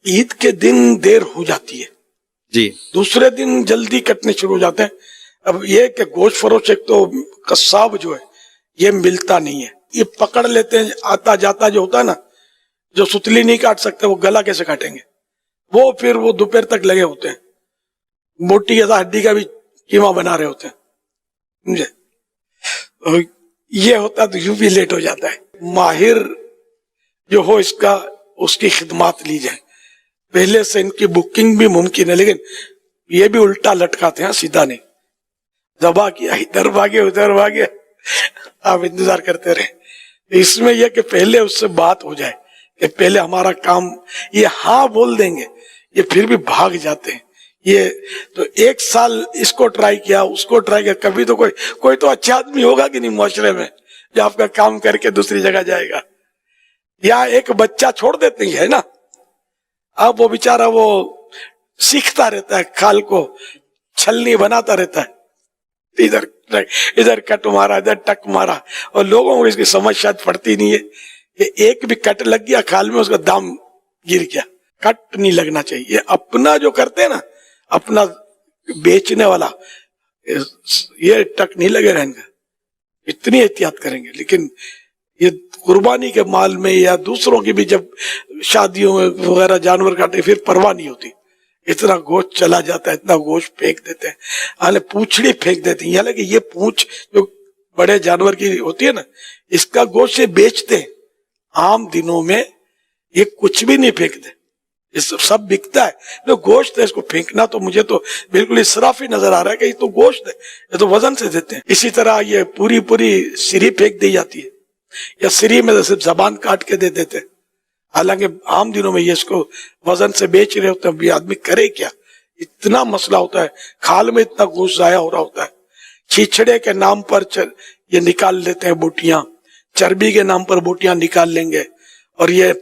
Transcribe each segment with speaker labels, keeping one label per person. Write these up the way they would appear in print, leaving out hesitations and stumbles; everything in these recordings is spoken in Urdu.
Speaker 1: عید کے دن دیر ہو جاتی ہے
Speaker 2: جی
Speaker 1: دوسرے دن جلدی کٹنے شروع ہو جاتے ہیں. اب یہ کہ گوشت فروش ایک تو قصاب جو ہے یہ ملتا نہیں ہے, یہ پکڑ لیتے ہیں آتا جاتا جو ہوتا ہے نا, جو ستلی نہیں کاٹ سکتے وہ گلا کیسے کاٹیں گے, وہ پھر وہ دوپہر تک لگے ہوتے ہیں, موٹی جیسا ہڈی کا بھی قیمہ بنا رہے ہوتے ہیں, سمجھے. یہ ہوتا تو یوں بھی لیٹ ہو جاتا ہے. ماہر جو ہو اس کی خدمات لی جائے, پہلے سے ان کی بکنگ بھی ممکن ہے, لیکن یہ بھی الٹا لٹکاتے ہیں, سیدھا نہیں. ذبح کیا ادھر بھاگے ادھر بھاگے, آپ انتظار کرتے رہے. اس میں یہ کہ پہلے اس سے بات ہو جائے کہ پہلے ہمارا کام, یہ ہاں بول دیں گے, یہ پھر بھی بھاگ جاتے ہیں. یہ تو ایک سال اس کو ٹرائی کیا اس کو ٹرائی کیا, کبھی تو کوئی تو اچھا آدمی ہوگا کہ نہیں معاشرے میں جو آپ کا کام کر کے دوسری جگہ جائے گا. یا ایک بچہ چھوڑ دیتے ہیں نا, اب وہ بیچارہ وہ سیکھتا رہتا ہے, کھال کو چھلنی بناتا رہتا ہے, ادھر کٹ مارا ادھر ٹک مارا, اور لوگوں کو اس کی سمجھ شاید پڑتی نہیں ہے کہ ایک بھی کٹ لگ گیا کھال میں اس کا دام گر گیا. کٹ نہیں لگنا چاہیے. یہ اپنا جو کرتے ہیں نا, اپنا بیچنے والا, یہ ٹک نہیں لگے رہیں گے, اتنی احتیاط کریں گے. لیکن یہ قربانی کے مال میں یا دوسروں کی بھی جب شادیوں میں وغیرہ جانور کاٹے پھر پرواہ نہیں ہوتی, اتنا گوشت چلا جاتا ہے, اتنا گوشت پھینک دیتے ہیں, حالانکہ پونچھڑی پھینک دیتے ہیں. حالانکہ یہ پونچھ جو بڑے جانور کی ہوتی ہے نا, اس کا گوشت سے بیچتے ہیں. عام دنوں میں یہ کچھ بھی نہیں پھینکتے, سب بکتا ہے. جو گوشت ہے اس کو پھینکنا تو مجھے تو بالکل اسراف ہی نظر آ رہا ہے کہ یہ تو گوشت ہے, یہ تو وزن سے دیتے ہیں. اسی طرح یہ پوری سری پھینک دی جاتی ہے, یا سری میں صرف زبان کاٹ کے دے دیتے ہیں. حالانکہ عام دنوں میں یہ اس کو وزن سے بیچ رہے ہوتے ہیں. یہ آدمی کرے کیا, اتنا مسئلہ ہوتا ہے, کھال میں اتنا گوشت ضائع ہو رہا ہوتا ہے. چھچڑے کے نام پر یہ نکال لیتے ہیں بوٹیاں, چربی کے نام پر بوٹیاں نکال لیں گے, اور یہ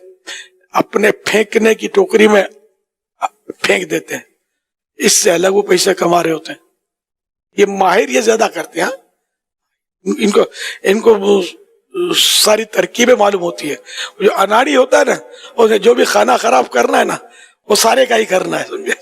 Speaker 1: اپنے پھینکنے کی ٹوکری میں پھینک دیتے ہیں. اس سے الگ وہ پیسے کما رہے ہوتے ہیں. یہ ماہر یہ زیادہ کرتے ہیں, ان کو ساری ترکیبیں معلوم ہوتی ہے. جو اناڑی ہوتا ہے نا, جو بھی کھانا خراب کرنا ہے نا, وہ سارے کا ہی کرنا ہے, سمجھے.